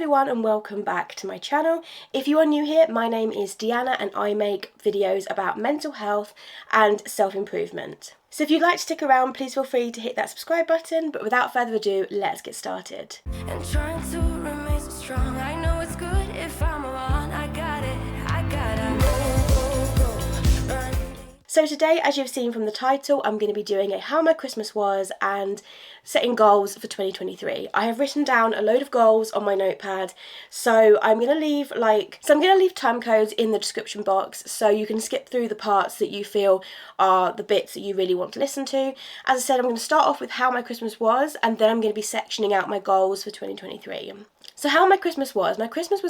everyone and welcome back to my channel. If you are new here, my name is Deeanna and I make videos about mental health and self-improvement. So if you'd like to stick around, please feel free to hit that subscribe button, but without further ado, let's get started. And trying to remain so strong, I know it's good if I'm alone. I gotta go. So today, as you've seen from the title, I'm going to be doing a how my Christmas was and setting goals for 2023. I have written down a load of goals on my notepad, so I'm going to leave time codes in the description box so you can skip through the parts that you feel are the bits that you really want to listen to. As I said, I'm going to start off with how my Christmas was, and then I'm going to be sectioning out my goals for 2023. So how my Christmas was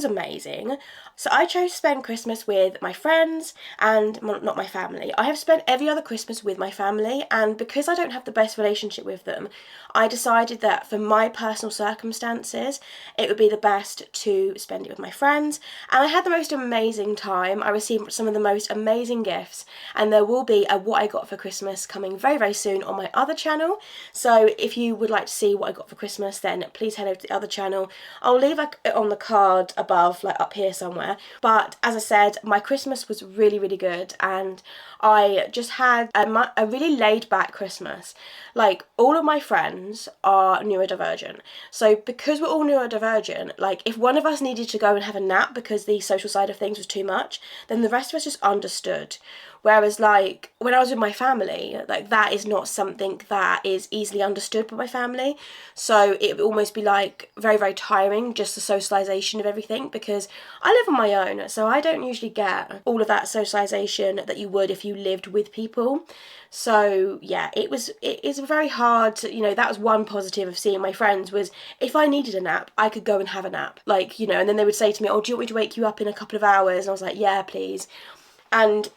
amazing. So I chose to spend Christmas with my friends and, well, not my family. I have spent every other Christmas with my family, and because I don't have the best relationship with them, I decided that for my personal circumstances, it would be the best to spend it with my friends. And I had the most amazing time. I received some of the most amazing gifts, and there will be a what I got for Christmas coming very, very soon on my other channel. So if you would like to see what I got for Christmas, then please head over to the other channel. I'll leave it on the card above, like up here somewhere. But as I said, my Christmas was really, really good, and I just had a really laid back Christmas. Like, all of my friends are neurodivergent, so because we're all neurodivergent, like, if one of us needed to go and have a nap because the social side of things was too much, then the rest of us just understood. Whereas, like, when I was with my family, like, that is not something that is easily understood by my family. So it would almost be, like, very, very tiring, just the socialisation of everything, because I live on my own, so I don't usually get all of that socialisation that you would if you lived with people. So, yeah, it is very hard to, that was one positive of seeing my friends, was if I needed a nap, I could go and have a nap. Like, and then they would say to me, oh, do you want me to wake you up in a couple of hours? And I was like, yeah, please. And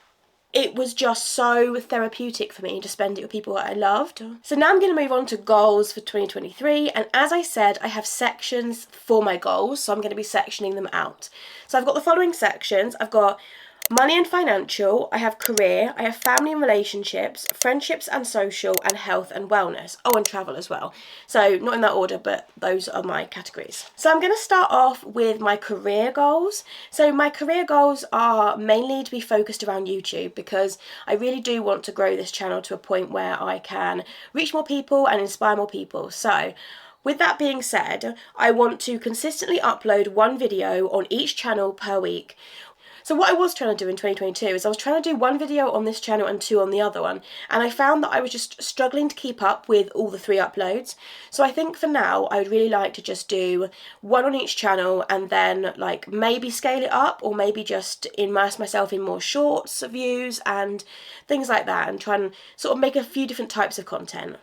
it was just so therapeutic for me to spend it with people that I loved. So now I'm going to move on to goals for 2023. And as I said, I have sections for my goals. So I'm going to be sectioning them out. So I've got the following sections. I've got money and financial, I have career, I have family and relationships, friendships and social, and health and wellness. Oh, and travel as well. So not in that order, but those are my categories. So I'm going to start off with my career goals. So my career goals are mainly to be focused around YouTube, because I really do want to grow this channel to a point where I can reach more people and inspire more people. So with that being said, I want to consistently upload one video on each channel per week. So what I was trying to do in 2022 is I was trying to do one video on this channel and two on the other one, and I found that I was just struggling to keep up with all the 3 uploads. So I think for now I would really like to just do one on each channel, and then like maybe scale it up, or maybe just immerse myself in more shorts views and things like that, and try and sort of make a few different types of content.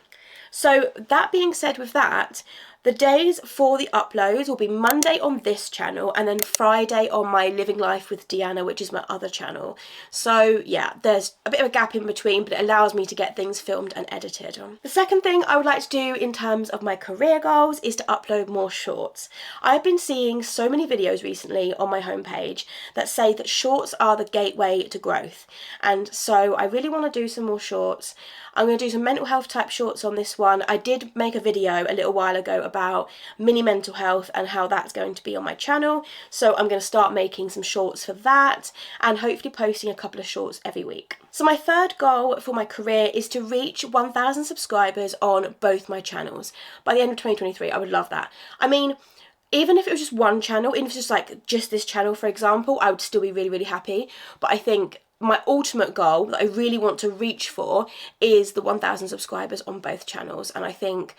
So that being said, with that, the days for the uploads will be Monday on this channel, and then Friday on my Living Life with Deeanna, which is my other channel. So yeah, there's a bit of a gap in between, but it allows me to get things filmed and edited. The second thing I would like to do in terms of my career goals is to upload more shorts. I've been seeing so many videos recently on my homepage that say that shorts are the gateway to growth, and so I really want to do some more shorts. I'm going to do some mental health type shorts on this one. I did make a video a little while ago about mini mental health and how that's going to be on my channel. So I'm going to start making some shorts for that, and hopefully posting a couple of shorts every week. So my third goal for my career is to reach 1,000 subscribers on both my channels. By the end of 2023, I would love that. I mean, even if it was just one channel, even if it's just like just this channel, for example, I would still be really, really happy. But I think my ultimate goal that I really want to reach for is the 1,000 subscribers on both channels. And I think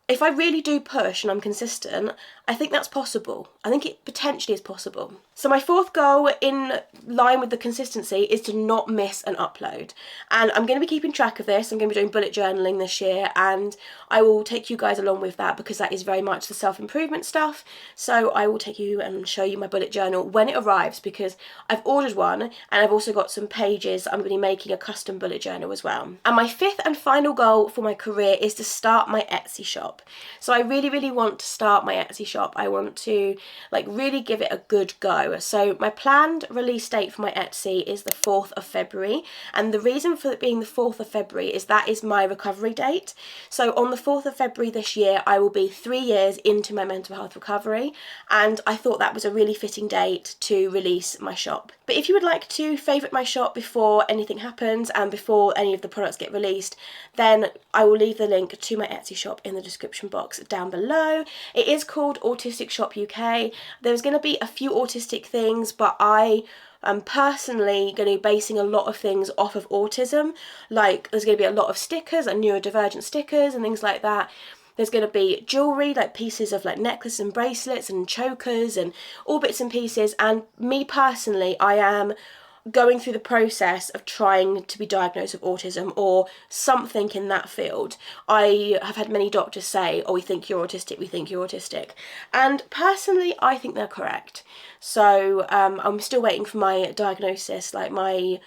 if I really do push and I'm consistent, I think that's possible. I think it potentially is possible. So my fourth goal, in line with the consistency, is to not miss an upload. And I'm going to be keeping track of this. I'm going to be doing bullet journaling this year, and I will take you guys along with that, because that is very much the self-improvement stuff. So I will take you and show you my bullet journal when it arrives, because I've ordered one, and I've also got some pages. I'm going to be making a custom bullet journal as well. And my fifth and final goal for my career is to start my Etsy shop. So I really, really want to start my Etsy shop shop. I want to like really give it a good go. So my planned release date for my Etsy is the 4th of February, and the reason for it being the 4th of February is that is my recovery date. So on the 4th of February this year, I will be 3 years into my mental health recovery, and I thought that was a really fitting date to release my shop. But if you would like to favourite my shop before anything happens and before any of the products get released, then I will leave the link to my Etsy shop in the description box down below. It is called Autistic Shop UK. There's going to be a few autistic things, but I'm personally going to be basing a lot of things off of autism. Like there's going to be a lot of stickers, like neurodivergent stickers and things like that. There's going to be jewellery, like pieces of like necklaces and bracelets and chokers and all bits and pieces. And me personally, I am going through the process of trying to be diagnosed with autism or something in that field. I have had many doctors say, oh, we think you're autistic, we think you're autistic. And personally, I think they're correct. So I'm still waiting for my diagnosis, like my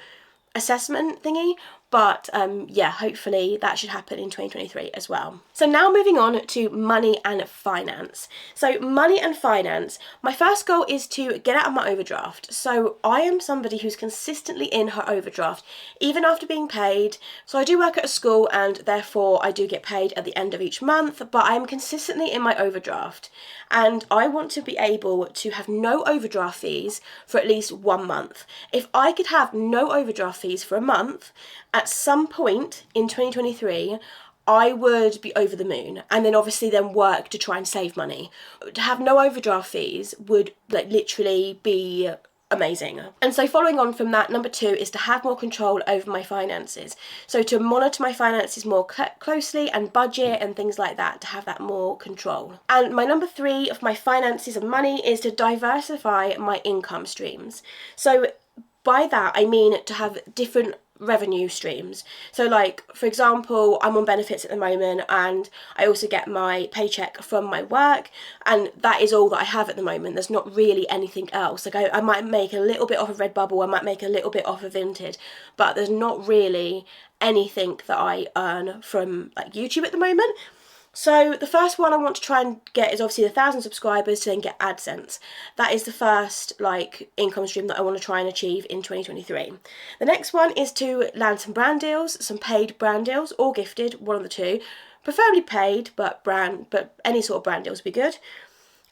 assessment thingy. But yeah, hopefully that should happen in 2023 as well. So now moving on to money and finance. So money and finance, my first goal is to get out of my overdraft. So I am somebody who's consistently in her overdraft, even after being paid. So I do work at a school and therefore I do get paid at the end of each month, but I'm consistently in my overdraft. And I want to be able to have no overdraft fees for at least 1 month. If I could have no overdraft fees for a month, at some point in 2023, I would be over the moon, and then obviously then work to try and save money. To have no overdraft fees would like literally be amazing. And so following on from that, number 2 is to have more control over my finances. So to monitor my finances more closely and budget and things like that, to have that more control. And my number 3 of my finances and money is to diversify my income streams. So by that I mean to have different revenue streams. So like, for example, I'm on benefits at the moment and I also get my paycheck from my work, and that is all that I have at the moment. There's not really anything else. Like I might make a little bit off of Redbubble, I might make a little bit off of Vinted, but there's not really anything that I earn from like YouTube at the moment. So the first one I want to try and get is obviously the 1,000 subscribers to then get AdSense. That is the first like income stream that I want to try and achieve in 2023. The next one is to land some brand deals, some paid brand deals or gifted, one of the two. Preferably paid, but any sort of brand deals would be good.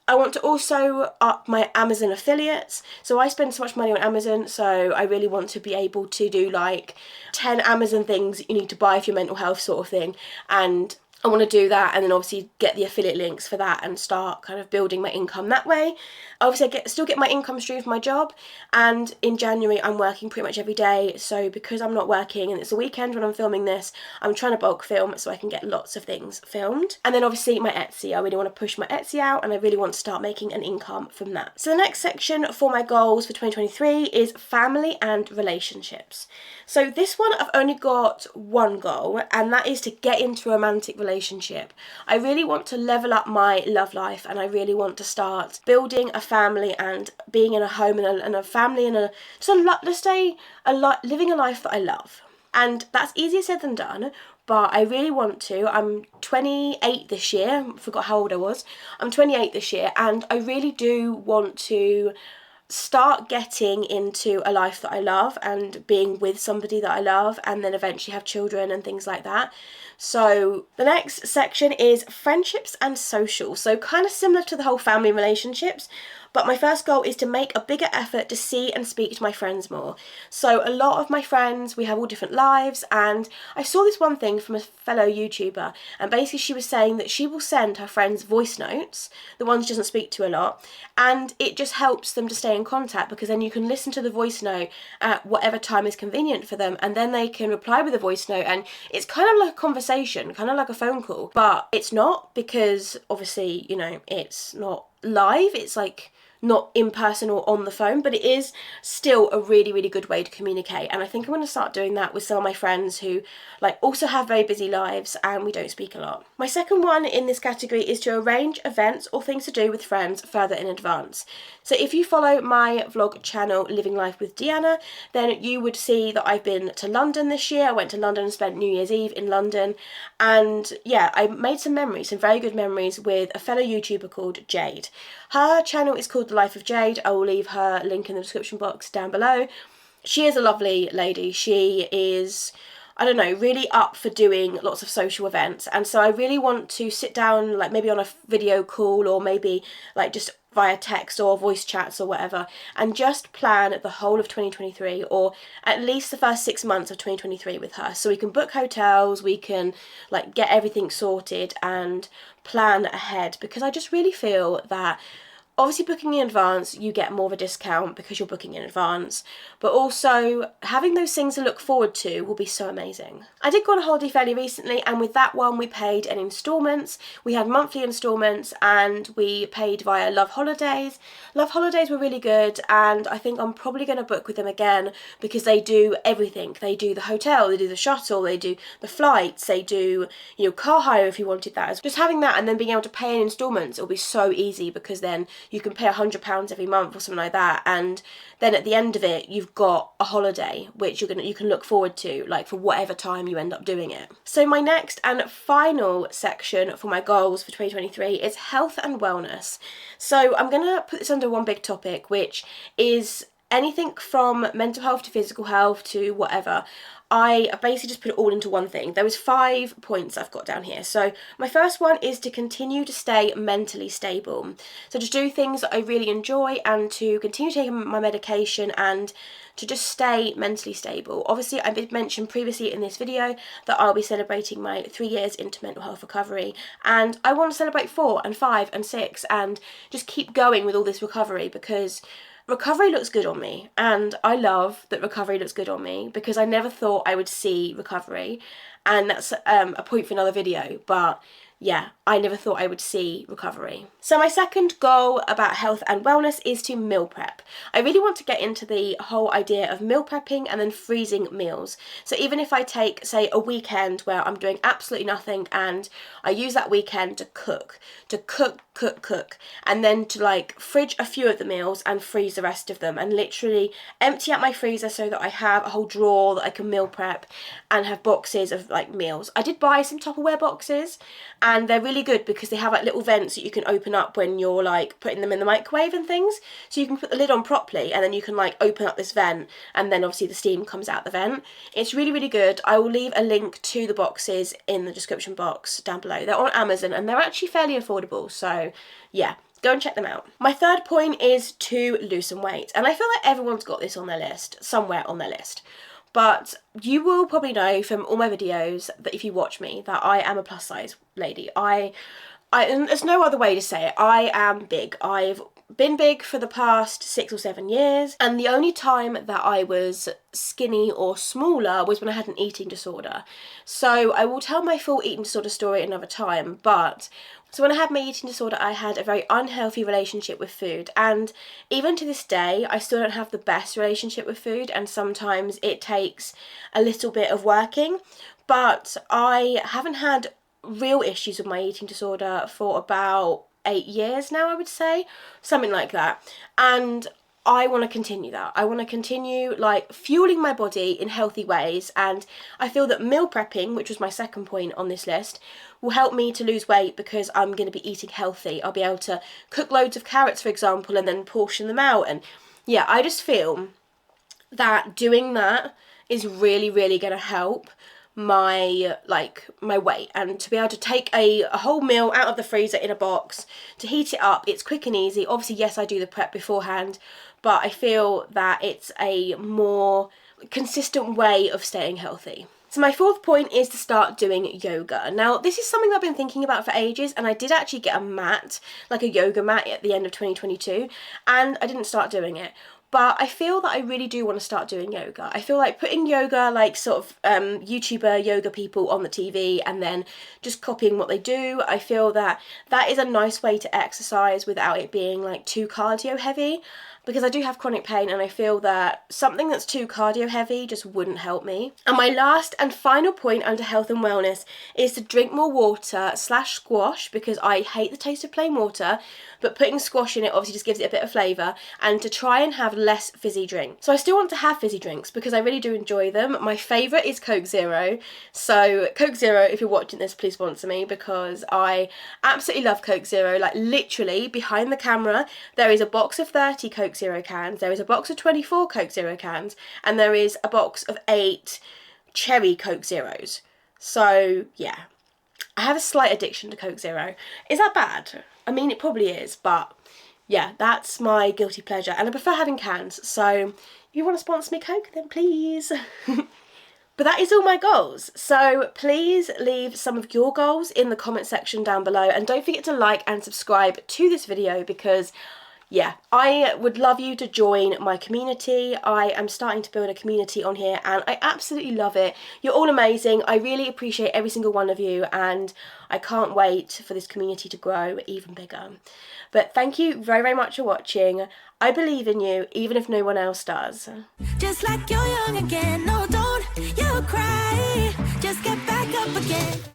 I want to also up my Amazon affiliates. So I spend so much money on Amazon, so I really want to be able to do like 10 Amazon things that you need to buy for your mental health sort of thing. And I want to do that and then obviously get the affiliate links for that and start kind of building my income that way. Obviously I still get my income stream from my job, and in January I'm working pretty much every day, so because I'm not working and it's a weekend when I'm filming this, I'm trying to bulk film so I can get lots of things filmed. And then obviously my Etsy, I really want to push my Etsy out and I really want to start making an income from that. So the next section for my goals for 2023 is family and relationships. So this one I've only got one goal, and that is to get into a romantic relationship. I really want to level up my love life, and I really want to start building a family and being in a home and a family and living a life that I love. And that's easier said than done, but I really want to. I'm 28 this year, I forgot how old I was. I'm 28 this year, and I really do want to start getting into a life that I love and being with somebody that I love, and then eventually have children and things like that. So the next section is friendships and social. So kind of similar to the whole family relationships, but my first goal is to make a bigger effort to see and speak to my friends more. So a lot of my friends, we have all different lives, and I saw this one thing from a fellow YouTuber, and basically she was saying that she will send her friends voice notes, the ones she doesn't speak to a lot, and it just helps them to stay in contact, because then you can listen to the voice note at whatever time is convenient for them, and then they can reply with a voice note, and it's kind of like a conversation, kind of like a phone call, but it's not, because obviously, you know, it's not live, it's like not in person or on the phone, but it is still a really, really good way to communicate. And I think I'm going to start doing that with some of my friends who like also have very busy lives and we don't speak a lot. My second one in this category is to arrange events or things to do with friends further in advance. So if you follow my vlog channel Living Life with Deeanna, then you would see that I've been to London this year. I went to London and spent New Year's Eve in London, and yeah, I made some memories, some very good memories with a fellow YouTuber called Jade. Her channel is called The Life of Jade. I will leave her link in the description box down below. She is a lovely lady. She is, I don't know, really up for doing lots of social events, and so I really want to sit down, like maybe on a video call or maybe like just via text or voice chats or whatever, and just plan the whole of 2023, or at least the first 6 months of 2023 with her, so we can book hotels, we can like get everything sorted and plan ahead, because I just really feel that obviously booking in advance, you get more of a discount because you're booking in advance, but also having those things to look forward to will be so amazing. I did go on a holiday fairly recently, and with that one we paid in instalments. We had monthly instalments and we paid via Love Holidays. Love Holidays were really good, and I think I'm probably going to book with them again because they do everything. They do the hotel, they do the shuttle, they do the flights, they do, you know, car hire if you wanted that. Just having that and then being able to pay in instalments, it'll be so easy because then you can pay £100 every month or something like that, and then at the end of it you've got a holiday which you can look forward to, like for whatever time you end up doing it. So my next and final section for my goals for 2023 is health and wellness. So I'm gonna put this under one big topic, which is anything from mental health to physical health to whatever. I basically just put it all into one thing. There was 5 points I've got down here. So my first one is to continue to stay mentally stable. So to do things that I really enjoy and to continue taking my medication and to just stay mentally stable. Obviously, I did mention previously in this video that I'll be celebrating my 3 years into mental health recovery, and I want to celebrate 4 and 5 and 6 and just keep going with all this recovery, because recovery looks good on me, and I love that recovery looks good on me because I never thought I would see recovery, and that's a point for another video, but yeah, I never thought I would see recovery. So my second goal about health and wellness is to meal prep. I really want to get into the whole idea of meal prepping and then freezing meals. So even if I take, say, a weekend where I'm doing absolutely nothing and I use that weekend to cook, and then to like fridge a few of the meals and freeze the rest of them and literally empty out my freezer so that I have a whole drawer that I can meal prep and have boxes of like meals. I did buy some Tupperware boxes, and they're really good because they have like little vents that you can open up when you're like putting them in the microwave and things, so you can put the lid on properly and then you can like open up this vent and then obviously the steam comes out the vent. It's really, really good. I will leave a link to the boxes in the description box down below. They're on Amazon and they're actually fairly affordable, so yeah, go and check them out. My third point is to lose some weight, and I feel like everyone's got this on their list, somewhere on their list. But you will probably know from all my videos that if you watch me that I am a plus size lady. And there's no other way to say it. I am big. I've been big for the past 6 or 7 years, and the only time that I was skinny or smaller was when I had an eating disorder. So I will tell my full eating disorder story another time, but so when I had my eating disorder, I had a very unhealthy relationship with food, and even to this day, I still don't have the best relationship with food, and sometimes it takes a little bit of working, but I haven't had real issues with my eating disorder for about 8 years now, I would say, something like that, and I want to continue that. I want to continue like fueling my body in healthy ways, and I feel that meal prepping, which was my second point on this list, will help me to lose weight because I'm going to be eating healthy. I'll be able to cook loads of carrots, for example, and then portion them out, and yeah, I just feel that doing that is really, really going to help my weight, and to be able to take a whole meal out of the freezer in a box, to heat it up, it's quick and easy. Obviously, yes, I do the prep beforehand, but I feel that it's a more consistent way of staying healthy. So my fourth point is to start doing yoga. Now, this is something I've been thinking about for ages, and I did actually get a mat, like a yoga mat, at the end of 2022, and I didn't start doing it. But I feel that I really do want to start doing yoga. I feel like putting yoga, like sort of YouTuber yoga people on the TV and then just copying what they do, I feel that that is a nice way to exercise without it being like too cardio heavy, because I do have chronic pain and I feel that something that's too cardio heavy just wouldn't help me. And my last and final point under health and wellness is to drink more water / squash, because I hate the taste of plain water, but putting squash in it obviously just gives it a bit of flavour, and to try and have less fizzy drinks. So I still want to have fizzy drinks because I really do enjoy them. My favourite is Coke Zero. So Coke Zero, if you're watching this, please sponsor me, because I absolutely love Coke Zero. Like literally behind the camera, there is a box of 30 Coke Zero cans, there is a box of 24 Coke Zero cans, and there is a box of 8 cherry Coke Zeros. So yeah, I have a slight addiction to Coke Zero. Is that bad? I mean, it probably is, but yeah, that's my guilty pleasure, and I prefer having cans. So if you want to sponsor me Coke, then please. But that is all my goals. So please leave some of your goals in the comment section down below, and don't forget to like and subscribe to this video, because yeah, I would love you to join my community. I am starting to build a community on here and I absolutely love it. You're all amazing. I really appreciate every single one of you, and I can't wait for this community to grow even bigger. But thank you very, very much for watching. I believe in you, even if no one else does. Just like you're young again. No, don't you cry. Just get back up again.